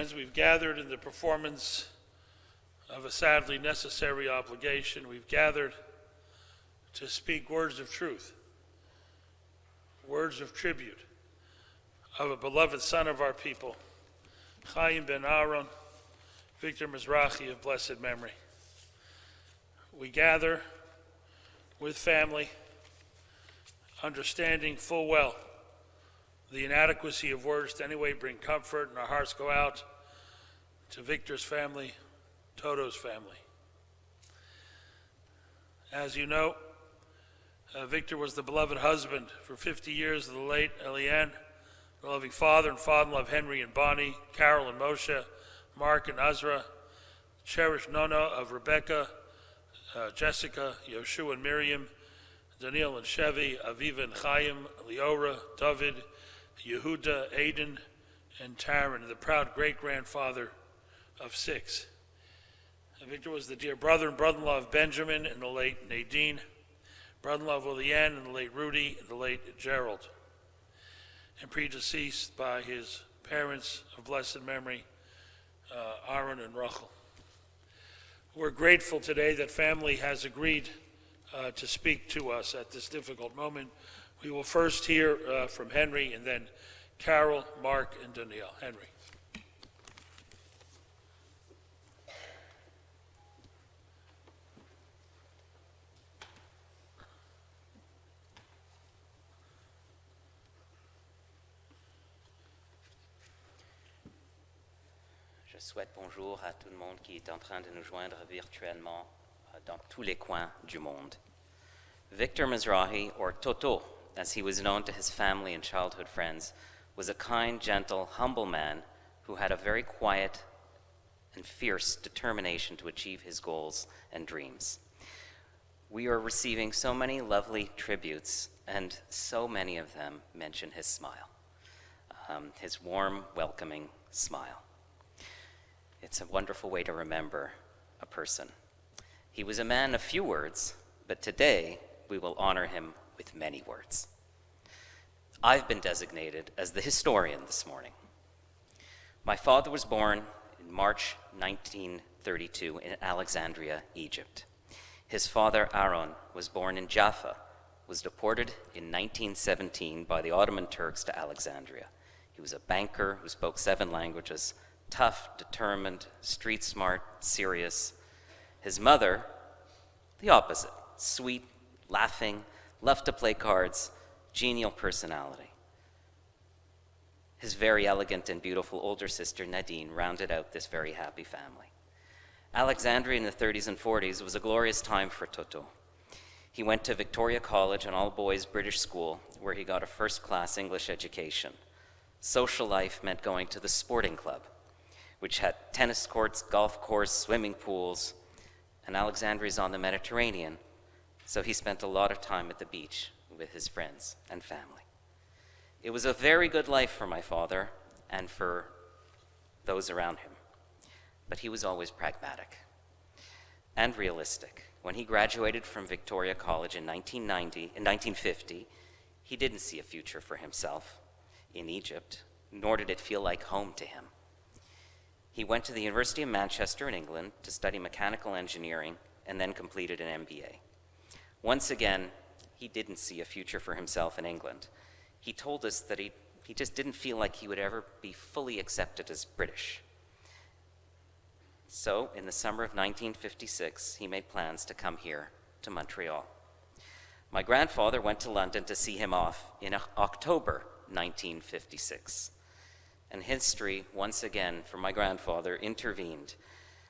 Friends, we've gathered in the performance of a sadly necessary obligation. We've gathered to speak words of truth, words of tribute of a beloved son of our people, Chaim ben Aaron, Victor Mizrahi of blessed memory. We gather with family, understanding full well the inadequacy of words to any way bring comfort, and our hearts go out to Victor's family, Toto's family. As you know, Victor was the beloved husband for 50 years of the late Eliane, the loving father and father-in-law of Henry and Bonnie, Carol and Moshe, Mark and Azra, cherished Nona of Rebecca, Jessica, Yoshua and Miriam, Daniel and Chevy, Aviva and Chaim, Leora, David, Yehuda, Aiden, and Taryn, the proud great-grandfather of 6. Victor was the dear brother and brother-in-law of Benjamin and the late Nadine, brother-in-law of Leanne and the late Rudy and the late Gerald, and predeceased by his parents of blessed memory, Aaron and Rachel. We're grateful today that family has agreed to speak to us at this difficult moment. We will first hear from Henry, and then Carol, Mark, and Danielle. Henry. Je souhaite bonjour à tout le monde qui est en train de nous joindre virtuellement dans tous les coins du monde. Victor Mizrahi, or Toto, as he was known to his family and childhood friends, was a kind, gentle, humble man who had a very quiet and fierce determination to achieve his goals and dreams. We are receiving so many lovely tributes, and so many of them mention his smile, his warm, welcoming smile. It's a wonderful way to remember a person. He was a man of few words, but today we will honor him with many words. I've been designated as the historian this morning. My father was born in March 1932 in Alexandria, Egypt. His father, Aaron, was born in Jaffa, was deported in 1917 by the Ottoman Turks to Alexandria. He was a banker who spoke 7 languages, tough, determined, street smart, serious. His mother, the opposite, sweet, laughing, loved to play cards, genial personality. His very elegant and beautiful older sister, Nadine, rounded out this very happy family. Alexandria in the 30s and 40s was a glorious time for Toto. He went to Victoria College, an all-boys British school, where he got a first-class English education. Social life meant going to the sporting club, which had tennis courts, golf course, swimming pools, and Alexandria is on the Mediterranean, so he spent a lot of time at the beach with his friends and family. It was a very good life for my father and for those around him, but he was always pragmatic and realistic. When he graduated from Victoria College in 1950, he didn't see a future for himself in Egypt, nor did it feel like home to him. He went to the University of Manchester in England to study mechanical engineering and then completed an MBA. Once again, he didn't see a future for himself in England. He told us that he just didn't feel like he would ever be fully accepted as British. So, in the summer of 1956, he made plans to come here to Montreal. My grandfather went to London to see him off in October 1956. And history, once again, for my grandfather, intervened.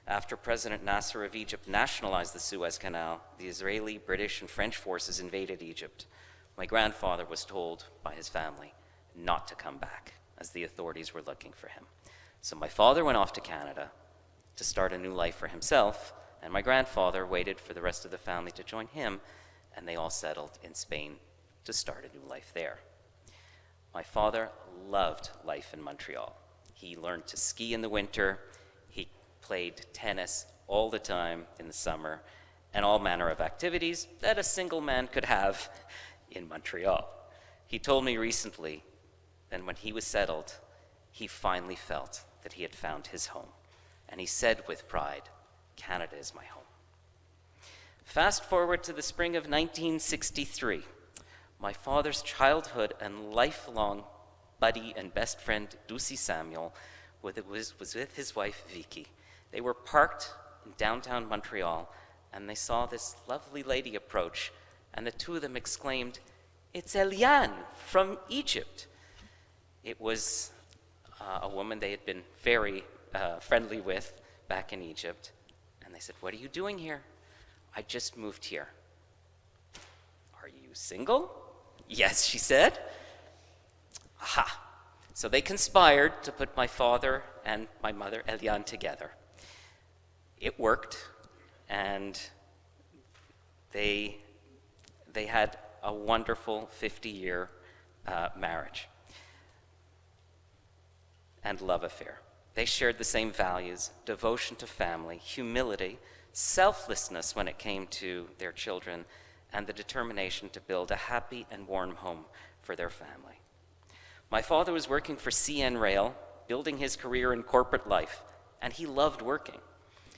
After President Nasser of Egypt nationalized the Suez Canal, the Israeli, British, and French forces invaded Egypt. My grandfather was told by his family not to come back, as the authorities were looking for him. So my father went off to Canada to start a new life for himself, and my grandfather waited for the rest of the family to join him, and they all settled in Spain to start a new life there. My father loved life in Montreal. He learned to ski in the winter. He played tennis all the time in the summer, and all manner of activities that a single man could have in Montreal. He told me recently that when he was settled, he finally felt that he had found his home. And he said with pride, "Canada is my home." Fast forward to the spring of 1963. My father's childhood and lifelong buddy and best friend, Ducey Samuel, was with his wife, Vicky. They were parked in downtown Montreal, and they saw this lovely lady approach, and the two of them exclaimed, "It's Eliane from Egypt." It was a woman they had been very friendly with back in Egypt, and they said, "What are you doing here?" "I just moved here." "Are you single?" "Yes," she said. Aha! So they conspired to put my father and my mother, Eliane, together. It worked, and they had a wonderful 50-year marriage and love affair. They shared the same values: devotion to family, humility, selflessness when it came to their children, and the determination to build a happy and warm home for their family. My father was working for CN Rail, building his career in corporate life, and he loved working.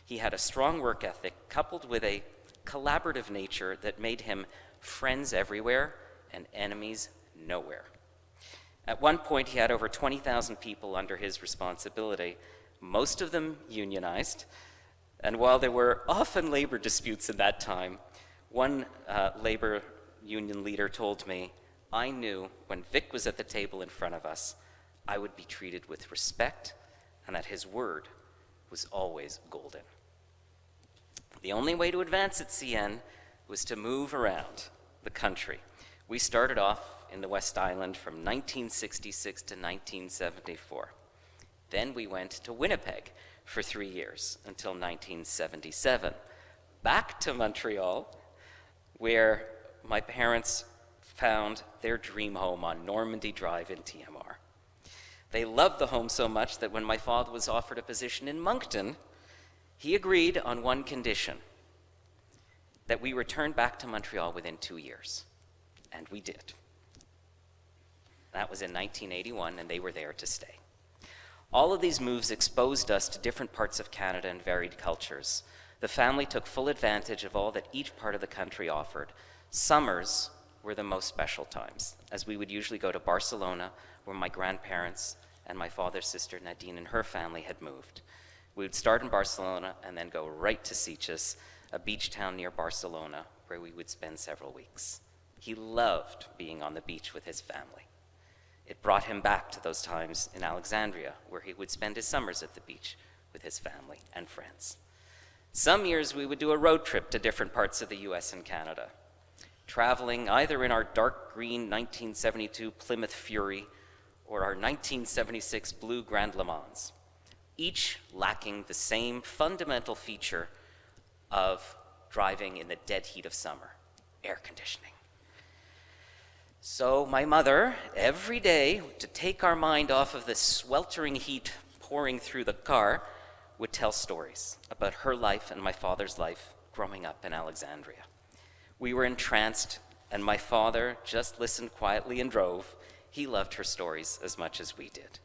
He had a strong work ethic coupled with a collaborative nature that made him friends everywhere and enemies nowhere. At one point, he had over 20,000 people under his responsibility, most of them unionized. And while there were often labor disputes in that time, one labor union leader told me, "I knew when Vic was at the table in front of us, I would be treated with respect, and that his word was always golden." The only way to advance at CN was to move around the country. We started off in the West Island from 1966 to 1974. Then we went to Winnipeg for 3 years until 1977. Back to Montreal, where my parents found their dream home on Normandy Drive in TMR. They loved the home so much that when my father was offered a position in Moncton, he agreed on one condition: that we return back to Montreal within 2 years. And we did. That was in 1981, and they were there to stay. All of these moves exposed us to different parts of Canada and varied cultures. The family took full advantage of all that each part of the country offered. Summers were the most special times, as we would usually go to Barcelona, where my grandparents and my father's sister Nadine and her family had moved. We would start in Barcelona and then go right to Sitges, a beach town near Barcelona, where we would spend several weeks. He loved being on the beach with his family. It brought him back to those times in Alexandria, where he would spend his summers at the beach with his family and friends. Some years we would do a road trip to different parts of the US and Canada, traveling either in our dark green 1972 Plymouth Fury or our 1976 blue Grand Le Mans, each lacking the same fundamental feature of driving in the dead heat of summer: air conditioning. So my mother, every day, to take our mind off of the sweltering heat pouring through the car, would tell stories about her life and my father's life growing up in Alexandria. We were entranced, and my father just listened quietly and drove. He loved her stories as much as we did.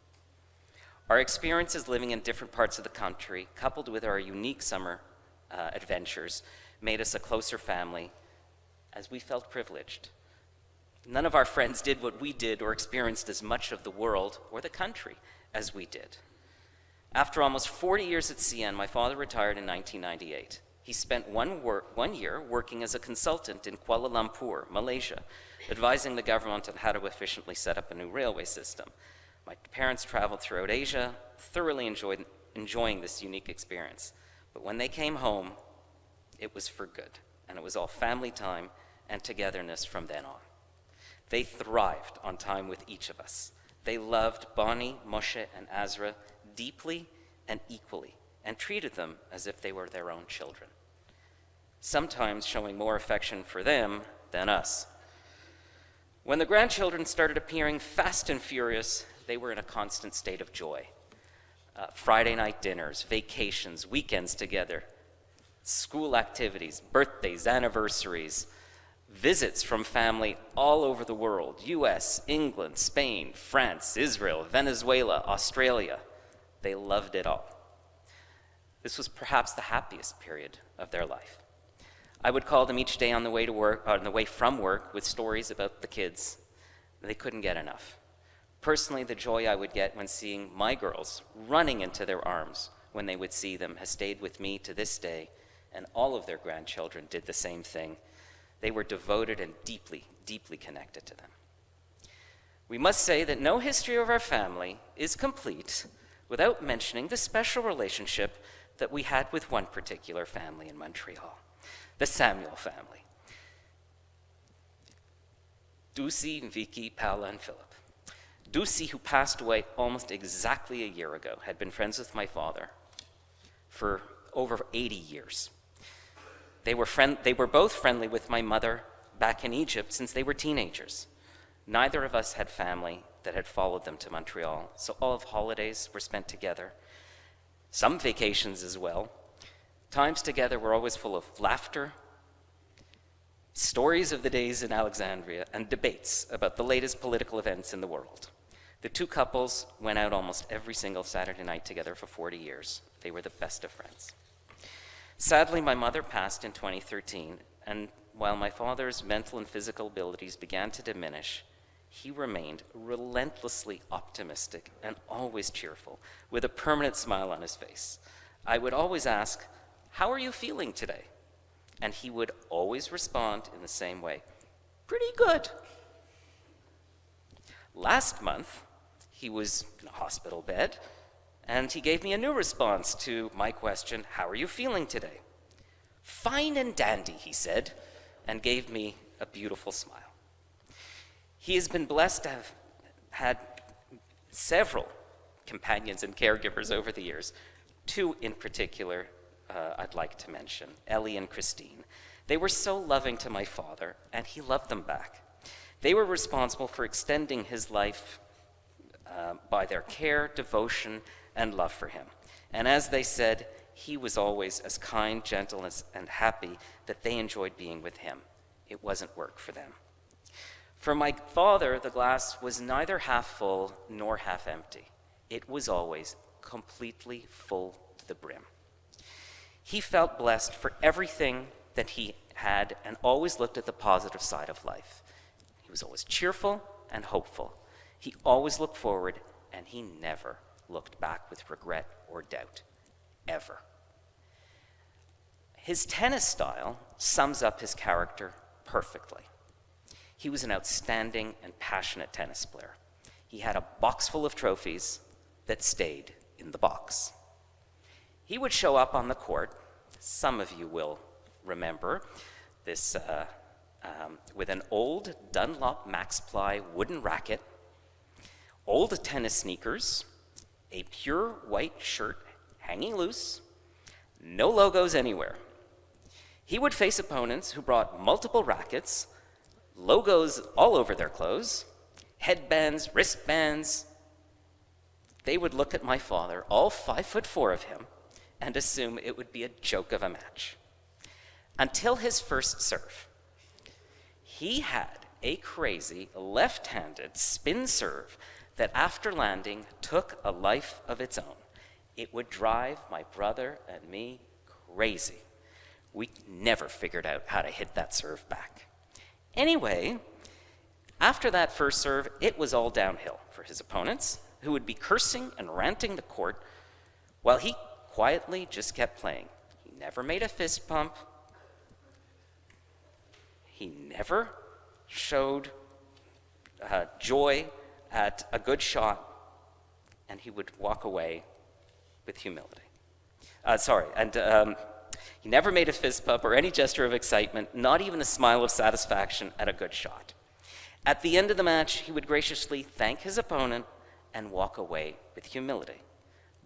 Our experiences living in different parts of the country, coupled with our unique summer adventures, made us a closer family, as we felt privileged. None of our friends did what we did or experienced as much of the world or the country as we did. After almost 40 years at CN, my father retired in 1998. He spent one year working as a consultant in Kuala Lumpur, Malaysia, advising the government on how to efficiently set up a new railway system. My parents traveled throughout Asia, thoroughly enjoying this unique experience. But when they came home, it was for good, and it was all family time and togetherness from then on. They thrived on time with each of us. They loved Bonnie, Moshe, and Azra deeply and equally, and treated them as if they were their own children, sometimes showing more affection for them than us. When the grandchildren started appearing fast and furious, they were in a constant state of joy. Friday night dinners, vacations, weekends together, school activities, birthdays, anniversaries, visits from family all over the world: US, England, Spain, France, Israel, Venezuela, Australia. They loved it all. This was perhaps the happiest period of their life. I would call them each day on the way to work, on the way from work, with stories about the kids. They couldn't get enough. Personally, the joy I would get when seeing my girls running into their arms when they would see them has stayed with me to this day, and all of their grandchildren did the same thing. They were devoted and deeply, deeply connected to them. We must say that no history of our family is complete without mentioning the special relationship that we had with one particular family in Montreal, the Samuel family. Ducey, Vicky, Paula, and Philip. Ducey, who passed away almost exactly a year ago, had been friends with my father for over 80 years. They were both friendly with my mother back in Egypt since they were teenagers. Neither of us had family that had followed them to Montreal, so all of holidays were spent together. Some vacations as well. Times together were always full of laughter, stories of the days in Alexandria, and debates about the latest political events in the world. The two couples went out almost every single Saturday night together for 40 years. They were the best of friends. Sadly, my mother passed in 2013, and while my father's mental and physical abilities began to diminish, he remained relentlessly optimistic and always cheerful, with a permanent smile on his face. I would always ask, "How are you feeling today?" And he would always respond in the same way, "Pretty good." Last month, he was in a hospital bed, and he gave me a new response to my question, "How are you feeling today?" "Fine and dandy," he said, and gave me a beautiful smile. He has been blessed to have had several companions and caregivers over the years. Two in particular I'd like to mention, Ellie and Christine. They were so loving to my father, and he loved them back. They were responsible for extending his life by their care, devotion, and love for him. And as they said, he was always as kind, gentle, and happy that they enjoyed being with him. It wasn't work for them. For my father, the glass was neither half full nor half empty. It was always completely full to the brim. He felt blessed for everything that he had and always looked at the positive side of life. He was always cheerful and hopeful. He always looked forward, and he never looked back with regret or doubt, ever. His tennis style sums up his character perfectly. He was an outstanding and passionate tennis player. He had a box full of trophies that stayed in the box. He would show up on the court, some of you will remember this, with an old Dunlop Max Ply wooden racket, old tennis sneakers, a pure white shirt hanging loose, no logos anywhere. He would face opponents who brought multiple rackets, logos all over their clothes, headbands, wristbands. They would look at my father, all 5'4" of him, and assume it would be a joke of a match. Until his first serve. He had a crazy left-handed spin serve that after landing took a life of its own. It would drive my brother and me crazy. We never figured out how to hit that serve back. Anyway, after that first serve, it was all downhill for his opponents, who would be cursing and ranting the court, while he quietly just kept playing. He never made a fist pump. He never showed joy at a good shot, and he would walk away with humility. He never made a fist pump or any gesture of excitement, not even a smile of satisfaction at a good shot. At the end of the match, he would graciously thank his opponent and walk away with humility.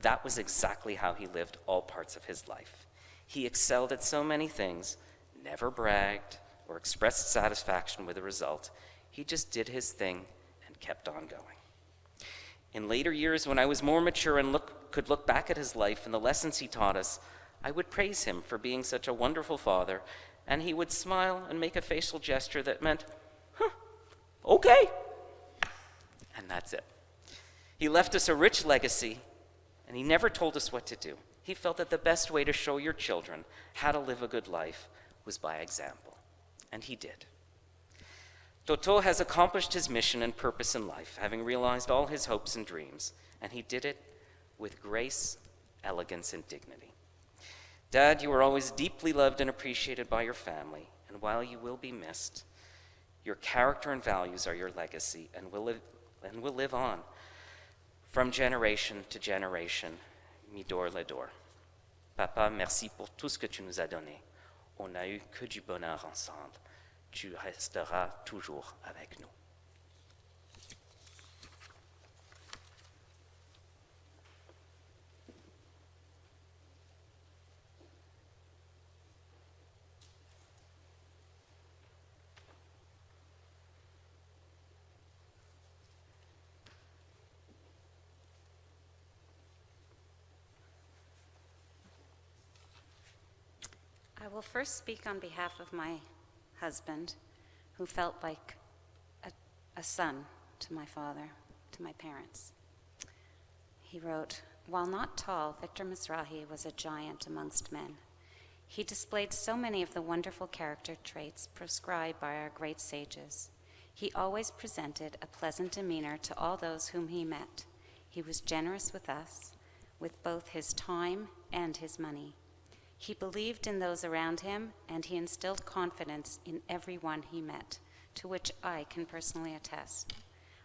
That was exactly how he lived all parts of his life. He excelled at so many things, never bragged or expressed satisfaction with the result. He just did his thing and kept on going. In later years, when I was more mature and could look back at his life and the lessons he taught us, I would praise him for being such a wonderful father, and he would smile and make a facial gesture that meant, okay, and that's it. He left us a rich legacy, And he never told us what to do. He felt that the best way to show your children how to live a good life was by example. And he did. Toto has accomplished his mission and purpose in life, having realized all his hopes and dreams, and he did it with grace, elegance, and dignity. Dad, you are always deeply loved and appreciated by your family, and while you will be missed, your character and values are your legacy and will live on from generation to generation, midor ledor. Papa, merci pour tout ce que tu nous as donné. On n'a eu que du bonheur ensemble. Tu resteras toujours avec nous. I will first speak on behalf of my husband, who felt like a son to my father, to my parents. He wrote, "While not tall, Victor Mizrahi was a giant amongst men. He displayed so many of the wonderful character traits prescribed by our great sages. He always presented a pleasant demeanor to all those whom he met. He was generous with us, with both his time and his money. He believed in those around him, and he instilled confidence in everyone he met, to which I can personally attest.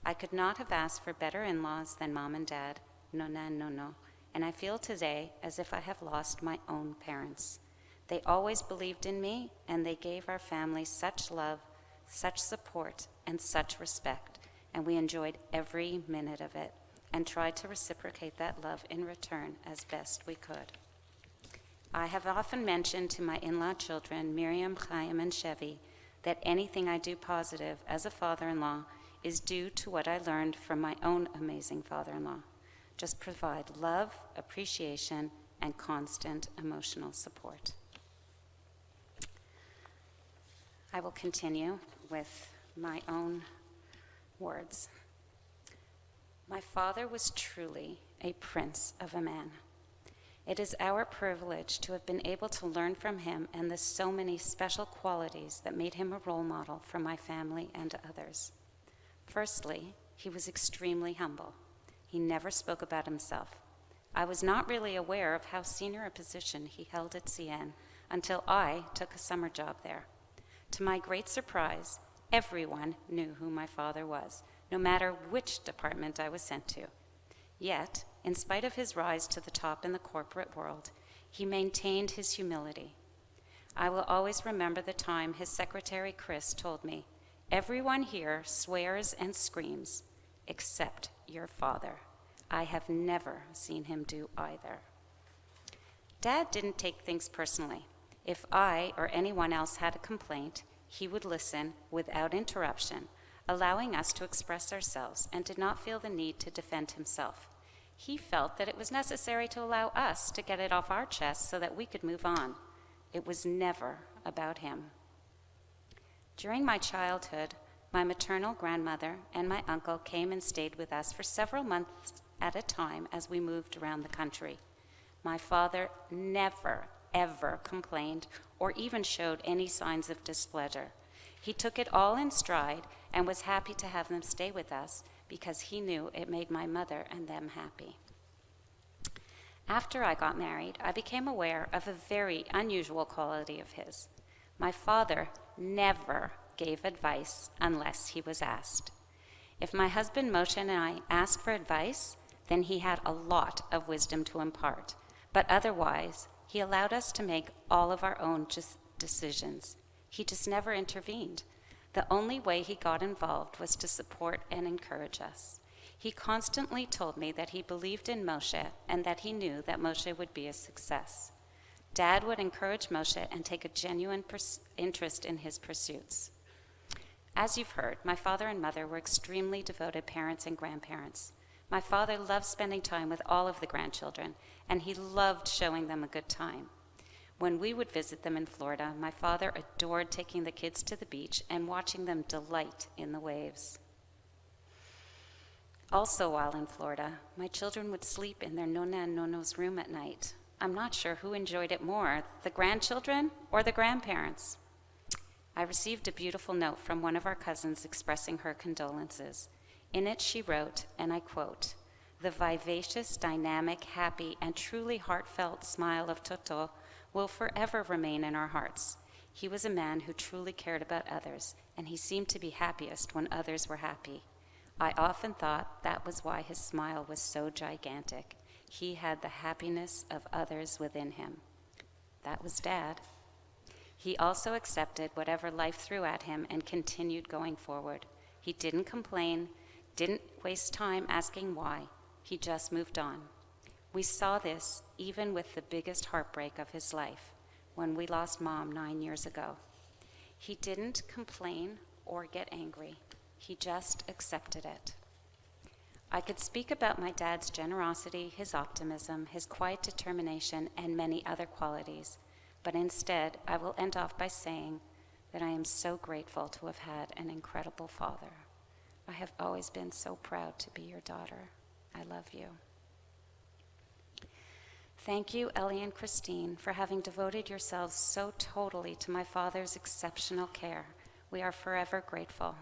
I could not have asked for better in-laws than Mom and Dad, Nonna and Nono, and I feel today as if I have lost my own parents. They always believed in me, and they gave our family such love, such support, and such respect, and we enjoyed every minute of it, and tried to reciprocate that love in return as best we could. I have often mentioned to my in-law children, Miriam, Chaim, and Chevy, that anything I do positive as a father-in-law is due to what I learned from my own amazing father-in-law. Just provide love, appreciation, and constant emotional support." I will continue with my own words. My father was truly a prince of a man. It is our privilege to have been able to learn from him and the so many special qualities that made him a role model for my family and others. Firstly, he was extremely humble. He never spoke about himself. I was not really aware of how senior a position he held at CN until I took a summer job there. To my great surprise, everyone knew who my father was, no matter which department I was sent to. Yet, in spite of his rise to the top in the corporate world, he maintained his humility. I will always remember the time his secretary, Chris, told me, "Everyone here swears and screams, except your father. I have never seen him do either." Dad didn't take things personally. If I or anyone else had a complaint, he would listen without interruption, allowing us to express ourselves, and did not feel the need to defend himself. He felt that it was necessary to allow us to get it off our chests so that we could move on. It was never about him. During my childhood, my maternal grandmother and my uncle came and stayed with us for several months at a time as we moved around the country. My father never, ever complained or even showed any signs of displeasure. He took it all in stride and was happy to have them stay with us because he knew it made my mother and them happy. After I got married, I became aware of a very unusual quality of his. My father never gave advice unless he was asked. If my husband Moshe and I asked for advice, then he had a lot of wisdom to impart. But otherwise, he allowed us to make all of our own decisions. He just never intervened. The only way he got involved was to support and encourage us. He constantly told me that he believed in Moshe and that he knew that Moshe would be a success. Dad would encourage Moshe and take a genuine interest in his pursuits. As you've heard, my father and mother were extremely devoted parents and grandparents. My father loved spending time with all of the grandchildren, and he loved showing them a good time. When we would visit them in Florida, my father adored taking the kids to the beach and watching them delight in the waves. Also, while in Florida, my children would sleep in their nona and nono's room at night. I'm not sure who enjoyed it more, the grandchildren or the grandparents. I received a beautiful note from one of our cousins expressing her condolences. In it, she wrote, and I quote, "The vivacious, dynamic, happy, and truly heartfelt smile of Toto will forever remain in our hearts. He was a man who truly cared about others, and he seemed to be happiest when others were happy. I often thought that was why his smile was so gigantic. He had the happiness of others within him." That was Dad. He also accepted whatever life threw at him and continued going forward. He didn't complain, didn't waste time asking why. He just moved on. We saw this even with the biggest heartbreak of his life, when we lost Mom 9 years ago. He didn't complain or get angry. He just accepted it. I could speak about my dad's generosity, his optimism, his quiet determination, and many other qualities, but instead I will end off by saying that I am so grateful to have had an incredible father. I have always been so proud to be your daughter. I love you. Thank you, Ellie and Christine, for having devoted yourselves so totally to my father's exceptional care. We are forever grateful.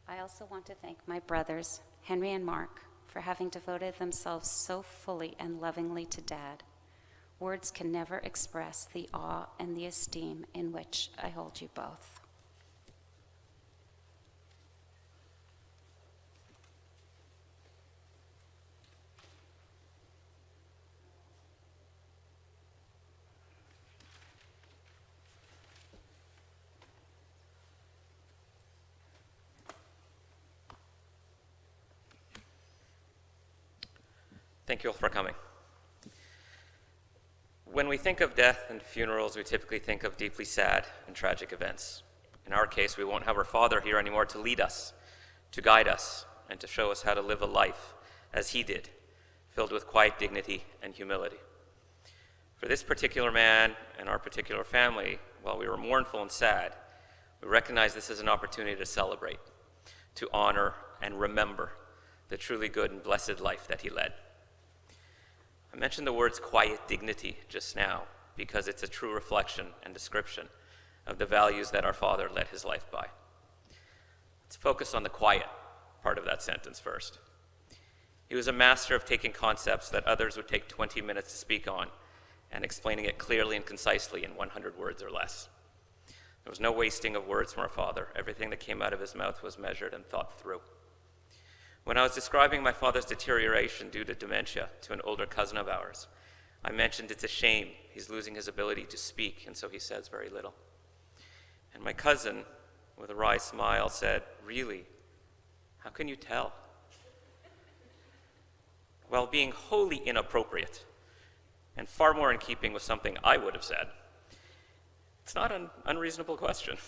I also want to thank my brothers, Henry and Mark, for having devoted themselves so fully and lovingly to Dad. Words can never express the awe and the esteem in which I hold you both. Thank you all for coming. When we think of death and funerals, we typically think of deeply sad and tragic events. In our case, we won't have our father here anymore to lead us, to guide us, and to show us how to live a life as he did, filled with quiet dignity and humility. For this particular man and our particular family, while we were mournful and sad, we recognize this as an opportunity to celebrate, to honor and remember the truly good and blessed life that he led. I mentioned the words quiet dignity just now because it's a true reflection and description of the values that our father led his life by. Let's focus on the quiet part of that sentence first. He was a master of taking concepts that others would take 20 minutes to speak on and explaining it clearly and concisely in 100 words or less. There was no wasting of words from our father. Everything that came out of his mouth was measured and thought through. When I was describing my father's deterioration due to dementia to an older cousin of ours, I mentioned it's a shame he's losing his ability to speak, and so he says very little. And my cousin, with a wry smile, said, "Really? How can you tell?" While being wholly inappropriate and far more in keeping with something I would have said, it's not an unreasonable question.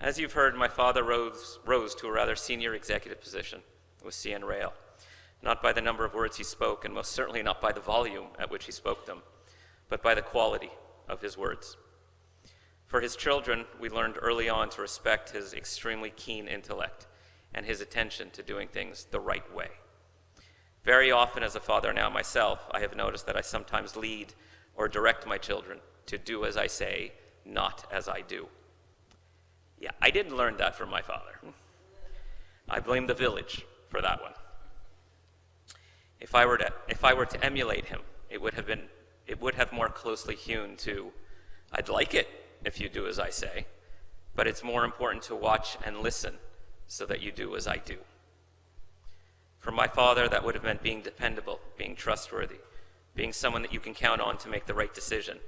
As you've heard, my father rose to a rather senior executive position with CN Rail, not by the number of words he spoke, and most certainly not by the volume at which he spoke them, but by the quality of his words. For his children, we learned early on to respect his extremely keen intellect and his attention to doing things the right way. Very often, as a father now myself, I have noticed that I sometimes lead or direct my children to do as I say, not as I do. Yeah, I didn't learn that from my father. I blame the village for that one. If I were to emulate him, it would have more closely hewn to, "I'd like it if you do as I say, but it's more important to watch and listen so that you do as I do." For my father, that would have meant being dependable, being trustworthy, being someone that you can count on to make the right decision,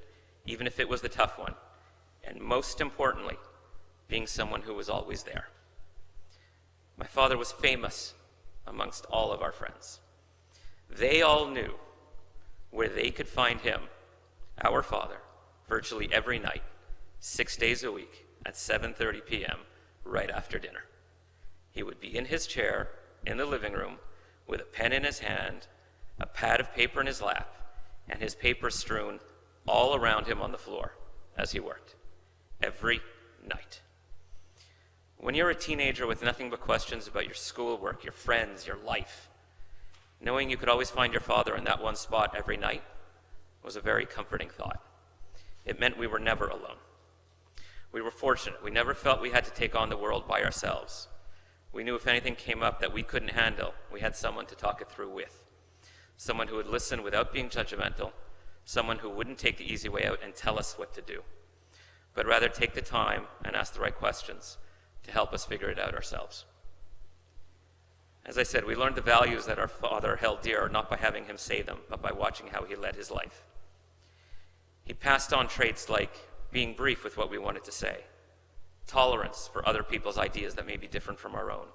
even if it was the tough one, and most importantly, being someone who was always there. My father was famous amongst all of our friends. They all knew where they could find him, our father, virtually every night, 6 days a week at 7:30 p.m. right after dinner. He would be in his chair in the living room with a pen in his hand, a pad of paper in his lap, and his paper strewn all around him on the floor as he worked, every night. When you're a teenager with nothing but questions about your schoolwork, your friends, your life, knowing you could always find your father in that one spot every night was a very comforting thought. It meant we were never alone. We were fortunate. We never felt we had to take on the world by ourselves. We knew if anything came up that we couldn't handle, we had someone to talk it through with. Someone who would listen without being judgmental, someone who wouldn't take the easy way out and tell us what to do, but rather take the time and ask the right questions to help us figure it out ourselves. As I said, we learned the values that our father held dear, not by having him say them, but by watching how he led his life. He passed on traits like being brief with what we wanted to say, tolerance for other people's ideas that may be different from our own,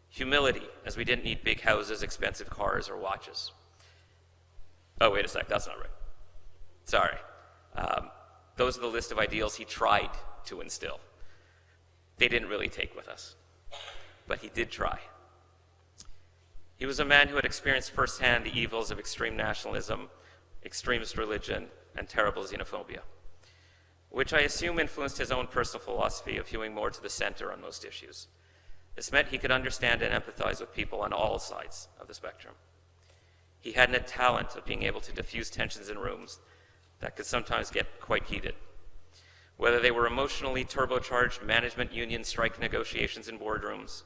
humility, as we didn't need big houses, expensive cars, or watches. Oh, wait a sec, that's not right. Sorry. Those are the list of ideals he tried to instill. They didn't really take with us, but he did try. He was a man who had experienced firsthand the evils of extreme nationalism, extremist religion, and terrible xenophobia, which I assume influenced his own personal philosophy of hewing more to the center on most issues. This meant he could understand and empathize with people on all sides of the spectrum. He had a talent of being able to diffuse tensions in rooms that could sometimes get quite heated. Whether they were emotionally turbocharged management union strike negotiations in boardrooms,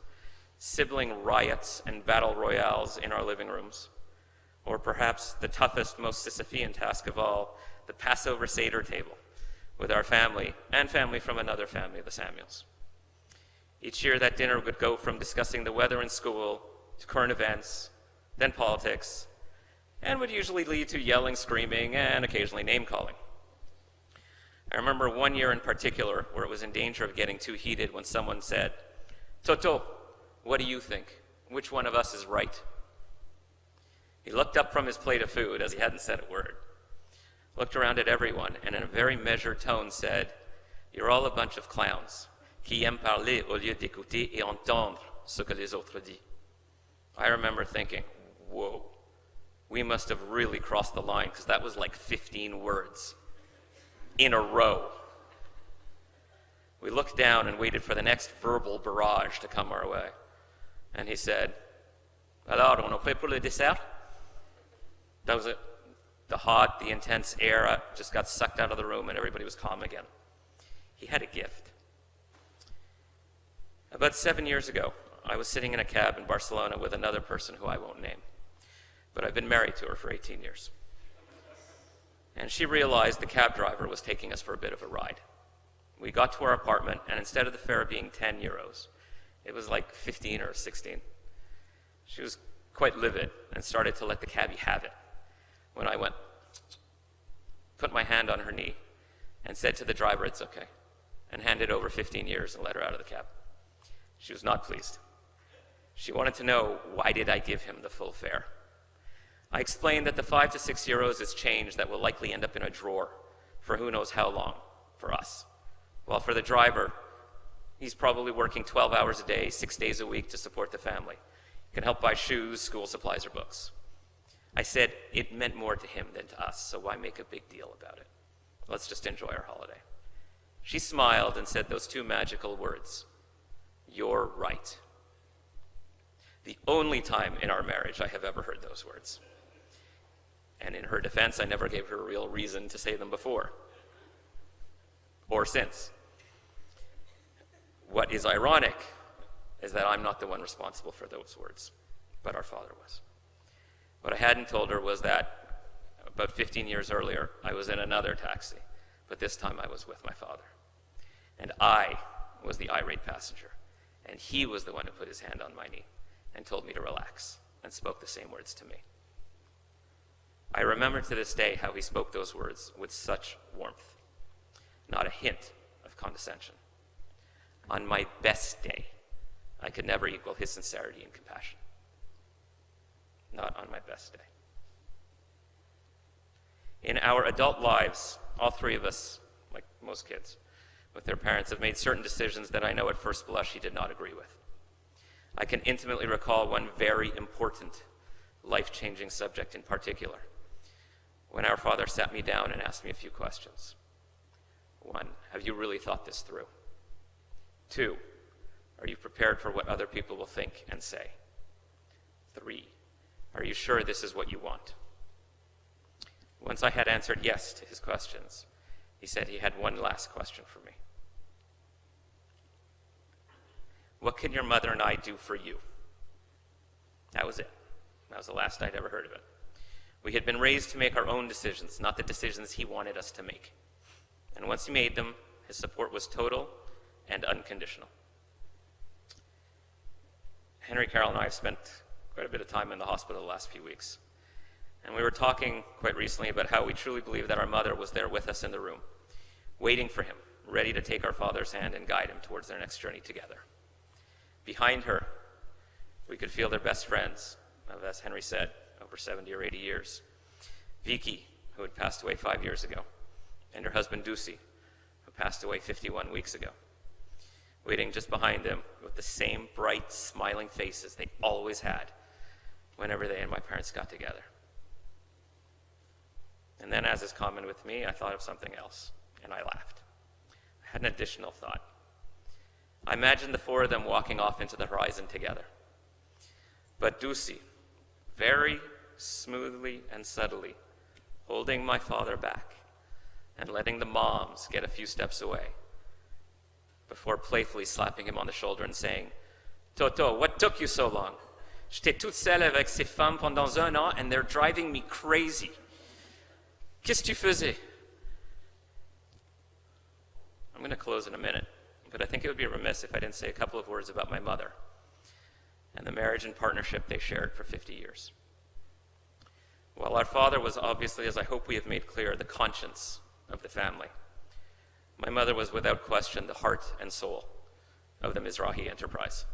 sibling riots and battle royales in our living rooms, or perhaps the toughest, most Sisyphean task of all, the Passover Seder table with our family and family from another family, the Samuels. Each year that dinner would go from discussing the weather in school to current events, then politics, and would usually lead to yelling, screaming, and occasionally name-calling. I remember one year in particular where it was in danger of getting too heated when someone said, "Toto, what do you think? Which one of us is right?" He looked up from his plate of food, as he hadn't said a word, looked around at everyone, and in a very measured tone said, "You're all a bunch of clowns, qui aiment parler au lieu d'écouter et entendre ce que les autres disent." I remember thinking, whoa, we must have really crossed the line, because that was like 15 words in a row. We looked down and waited for the next verbal barrage to come our way. And he said, "Alors, on est prêt pour le dessert?" That was it. The hot, the intense air just got sucked out of the room and everybody was calm again. He had a gift. About 7 years ago, I was sitting in a cab in Barcelona with another person who I won't name, but I've been married to her for 18 years. And she realized the cab driver was taking us for a bit of a ride. We got to our apartment, and instead of the fare being 10 euros, it was like 15 or 16. She was quite livid and started to let the cabbie have it. When I went, put my hand on her knee, and said to the driver, "It's okay," and handed over 15 years and let her out of the cab. She was not pleased. She wanted to know, why did I give him the full fare? I explained that the 5 to 6 euros is change that will likely end up in a drawer for who knows how long for us. While for the driver, he's probably working 12 hours a day, 6 days a week to support the family. He can help buy shoes, school supplies, or books. I said it meant more to him than to us, so why make a big deal about it? Let's just enjoy our holiday. She smiled and said those two magical words, "You're right." The only time in our marriage I have ever heard those words. And in her defense, I never gave her a real reason to say them before, or since. What is ironic is that I'm not the one responsible for those words, but our father was. What I hadn't told her was that about 15 years earlier, I was in another taxi, but this time I was with my father. And I was the irate passenger, and he was the one who put his hand on my knee and told me to relax and spoke the same words to me. I remember to this day how he spoke those words with such warmth, not a hint of condescension. On my best day, I could never equal his sincerity and compassion. Not on my best day. In our adult lives, all three of us, like most kids, with their parents, have made certain decisions that I know at first blush he did not agree with. I can intimately recall one very important, life-changing subject in particular, when our father sat me down and asked me a few questions. 1, have you really thought this through? 2, Are you prepared for what other people will think and say? 3, are you sure this is what you want? Once I had answered yes to his questions, he said he had one last question for me. What can your mother and I do for you? That was it. That was the last I'd ever heard of it. We had been raised to make our own decisions, not the decisions he wanted us to make. And once he made them, his support was total and unconditional. Henry, Carol, and I have spent quite a bit of time in the hospital the last few weeks. And we were talking quite recently about how we truly believe that our mother was there with us in the room, waiting for him, ready to take our father's hand and guide him towards their next journey together. Behind her, we could feel their best friends of, as Henry said, over 70 or 80 years. Vicky, who had passed away 5 years ago, and her husband Ducey, who passed away 51 weeks ago. Waiting just behind them with the same bright, smiling faces they always had whenever they and my parents got together. And then, as is common with me, I thought of something else, and I laughed. I had an additional thought. I imagined the 4 of them walking off into the horizon together. But Ducey, very smoothly and subtly, holding my father back and letting the moms get a few steps away, before playfully slapping him on the shoulder and saying, Toto, what took you so long? J'étais toute seule avec ces femmes pendant 1 an and they're driving me crazy. Qu'est-ce que tu faisais? I'm going to close in a minute, but I think it would be remiss if I didn't say a couple of words about my mother and the marriage and partnership they shared for 50 years. While our father was obviously, as I hope we have made clear, the conscience of the family, my mother was without question the heart and soul of the Mizrahi enterprise.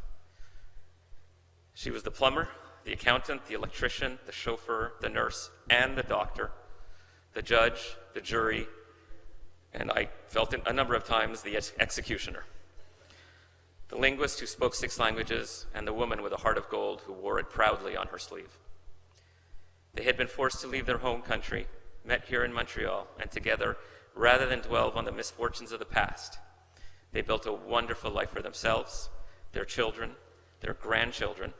She was the plumber, the accountant, the electrician, the chauffeur, the nurse, and the doctor, the judge, the jury, and I felt it a number of times, the executioner. The linguist who spoke 6 languages, and the woman with a heart of gold who wore it proudly on her sleeve. They had been forced to leave their home country, met here in Montreal, and together, rather than dwell on the misfortunes of the past, they built a wonderful life for themselves, their children, their grandchildren,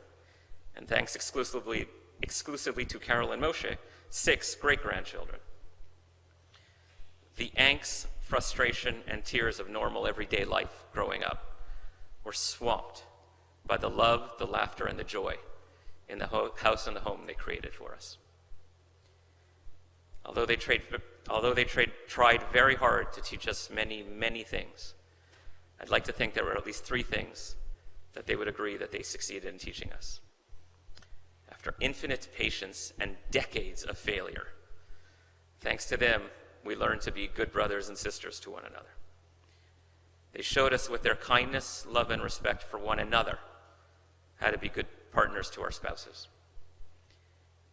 and thanks exclusively to Carol and Moshe, 6 great-grandchildren. The angst, frustration, and tears of normal everyday life growing up were swamped by the love, the laughter, and the joy in the house and the home they created for us. Although they tried very hard to teach us many, many things, I'd like to think there were at least 3 things that they would agree that they succeeded in teaching us. After infinite patience and decades of failure, thanks to them, we learned to be good brothers and sisters to one another. They showed us with their kindness, love, and respect for one another how to be good partners to our spouses.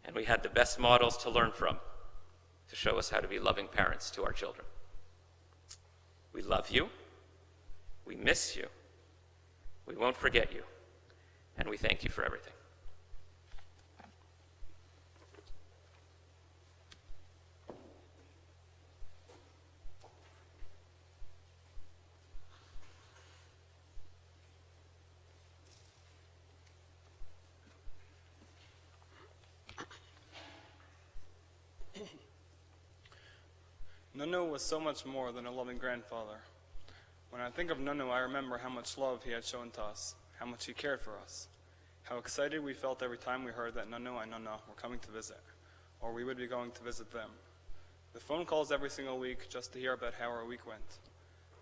And we had the best models to learn from to show us how to be loving parents to our children. We love you, we miss you, we won't forget you, and we thank you for everything. Nunu was so much more than a loving grandfather. When I think of Nunu, I remember how much love he had shown to us, how much he cared for us, how excited we felt every time we heard that Nunu and Nana were coming to visit, or we would be going to visit them. The phone calls every single week just to hear about how our week went.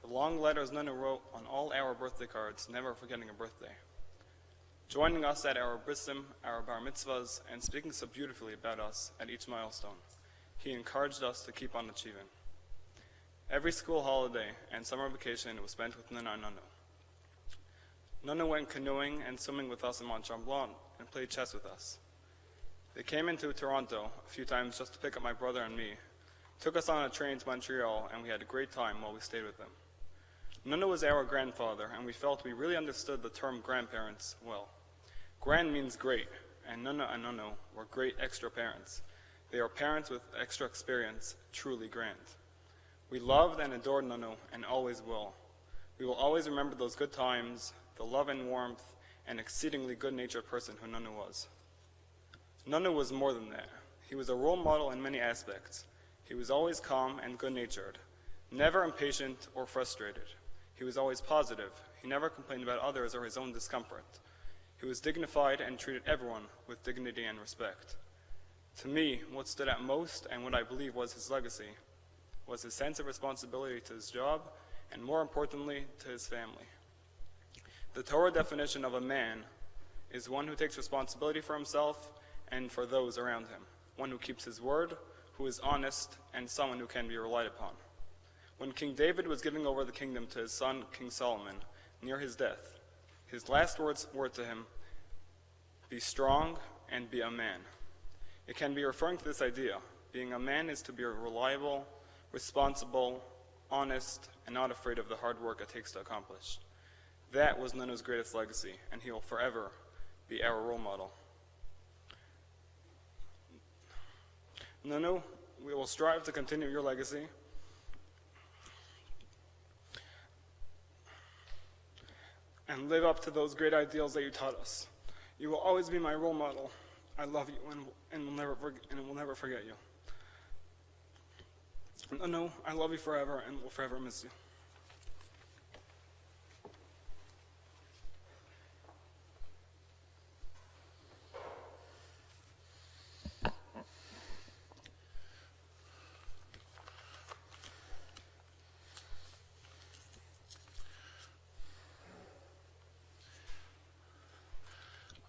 The long letters Nunu wrote on all our birthday cards, never forgetting a birthday. Joining us at our brisim, our bar mitzvahs, and speaking so beautifully about us at each milestone. He encouraged us to keep on achieving. Every school holiday and summer vacation was spent with Nana and Nunu. Nunu went canoeing and swimming with us in Mont Tremblant and played chess with us. They came into Toronto a few times just to pick up my brother and me, took us on a train to Montreal, and we had a great time while we stayed with them. Nunu was our grandfather, and we felt we really understood the term grandparents well. Grand means great, and Nunu and Nunu were great extra parents. They are parents with extra experience, truly grand. We loved and adored Nunu and always will. We will always remember those good times, the love and warmth and exceedingly good-natured person who Nunu was. Nunu was more than that. He was a role model in many aspects. He was always calm and good-natured, never impatient or frustrated. He was always positive. He never complained about others or his own discomfort. He was dignified and treated everyone with dignity and respect. To me, what stood out most and what I believe was his legacy was his sense of responsibility to his job and, more importantly, to his family. The Torah definition of a man is one who takes responsibility for himself and for those around him, one who keeps his word, who is honest, and someone who can be relied upon. When King David was giving over the kingdom to his son, King Solomon, near his death, his last words were to him, "Be strong and be a man." It can be referring to this idea. Being a man is to be reliable, responsible, honest, and not afraid of the hard work it takes to accomplish. That was Nunu's greatest legacy, and he will forever be our role model. Nunu, we will strive to continue your legacy. And live up to those great ideals that you taught us. You will always be my role model. I love you and will never forget you. Nunu, I love you forever and will forever miss you.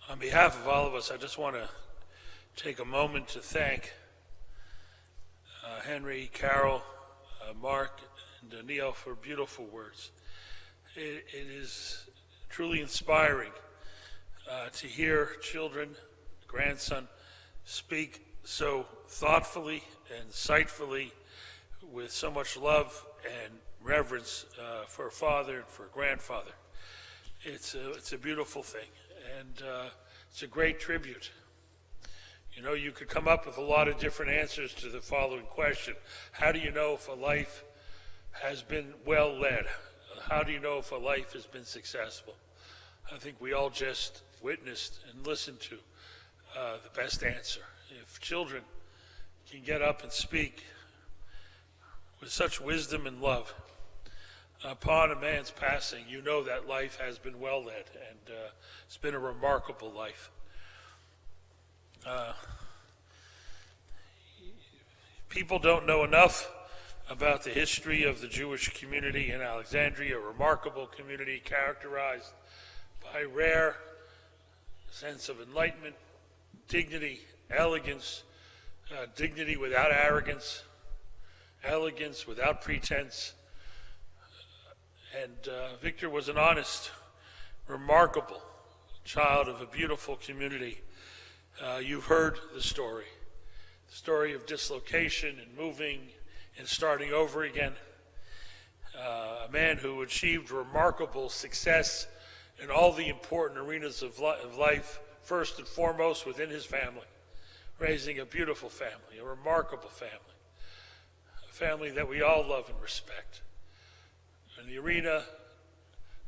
On behalf of all of us, I just want to take a moment to thank Henry, Carol, Mark, and Neil for beautiful words. It is truly inspiring to hear children, grandson, speak so thoughtfully and insightfully with so much love and reverence for a father and for a grandfather. It's a beautiful thing, and it's a great tribute. You know, you could come up with a lot of different answers to the following question. How do you know if a life has been well led? How do you know if a life has been successful? I think we all just witnessed and listened to the best answer. If children can get up and speak with such wisdom and love upon a man's passing, you know that life has been well led, and it's been a remarkable life. People don't know enough about the history of the Jewish community in Alexandria, a remarkable community characterized by rare sense of enlightenment, dignity, elegance, dignity without arrogance, elegance without pretense. And Victor was an honest, remarkable child of a beautiful community. You've heard the story of dislocation and moving and starting over again. A man who achieved remarkable success in all the important arenas of life, first and foremost within his family, raising a beautiful family, a remarkable family, a family that we all love and respect. In the arena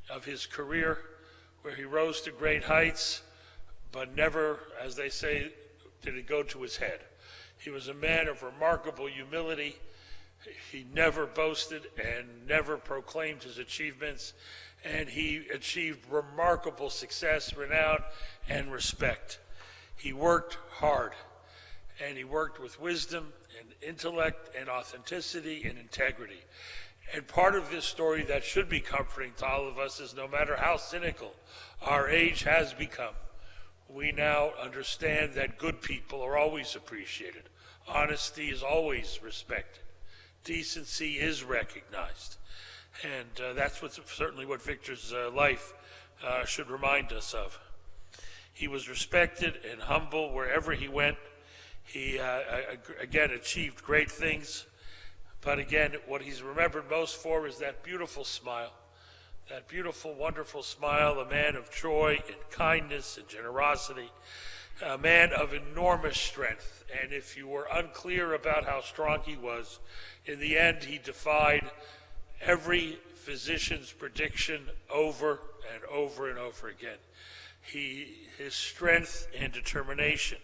of his career, where he rose to great heights, but never, as they say, did it go to his head. He was a man of remarkable humility. He never boasted and never proclaimed his achievements, and he achieved remarkable success, renown, and respect. He worked hard, and he worked with wisdom and intellect and authenticity and integrity. And part of this story that should be comforting to all of us is no matter how cynical our age has become, we now understand that good people are always appreciated. Honesty is always respected. Decency is recognized. And that's certainly what Victor's life should remind us of. He was respected and humble wherever he went. He, again, achieved great things. But again, what he's remembered most for is that beautiful smile. That beautiful, wonderful smile, a man of joy and kindness and generosity, a man of enormous strength. And if you were unclear about how strong he was, in the end he defied every physician's prediction over and over and over again. His strength and determination,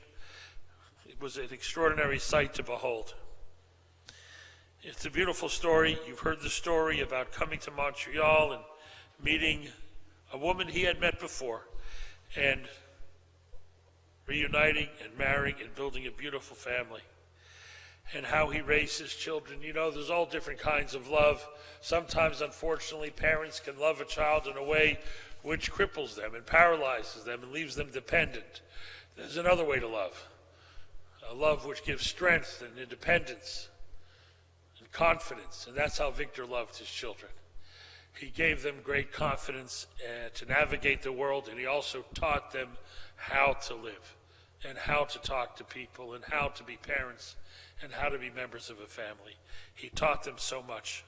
it was an extraordinary sight to behold. It's a beautiful story. You've heard the story about coming to Montreal and meeting a woman he had met before and reuniting and marrying and building a beautiful family, and how he raised his children. You know, there's all different kinds of love. Sometimes, unfortunately, parents can love a child in a way which cripples them and paralyzes them and leaves them dependent. There's another way to love, a love which gives strength and independence and confidence, and that's how Victor loved his children. He gave them great confidence to navigate the world, and he also taught them how to live and how to talk to people and how to be parents and how to be members of a family. He taught them so much.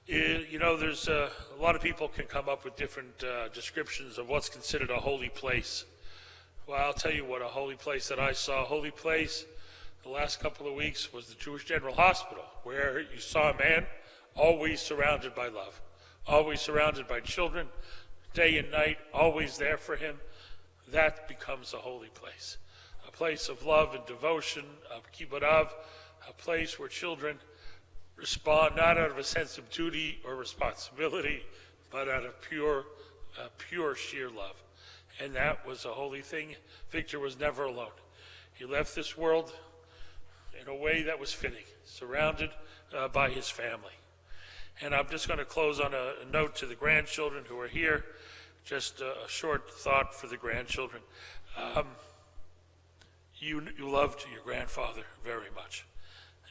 You know, there's a lot of people can come up with different descriptions of what's considered a holy place. Well, I'll tell you what a holy place that I saw. A holy place the last couple of weeks was the Jewish General Hospital, where you saw a man always surrounded by love, always surrounded by children, day and night, always there for him. That becomes a holy place. A place of love and devotion, of kibbutz, a place where children respond not out of a sense of duty or responsibility, but out of pure sheer love. And that was a holy thing. Victor was never alone. He left this world in a way that was fitting, surrounded by his family. And I'm just going to close on a note to the grandchildren who are here. Just a short thought for the grandchildren. You loved your grandfather very much.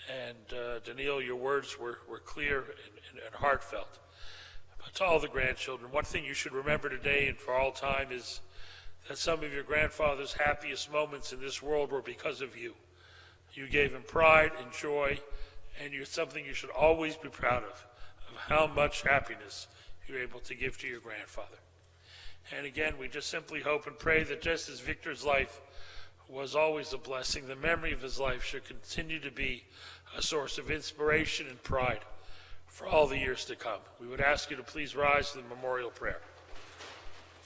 And Daniil, your words were clear and heartfelt. But to all the grandchildren, one thing you should remember today and for all time is that some of your grandfather's happiest moments in this world were because of you. You gave him pride and joy, and you're something you should always be proud of how much happiness you're able to give to your grandfather. And again, we just simply hope and pray that just as Victor's life was always a blessing, the memory of his life should continue to be a source of inspiration and pride for all the years to come. We would ask you to please rise to the memorial prayer.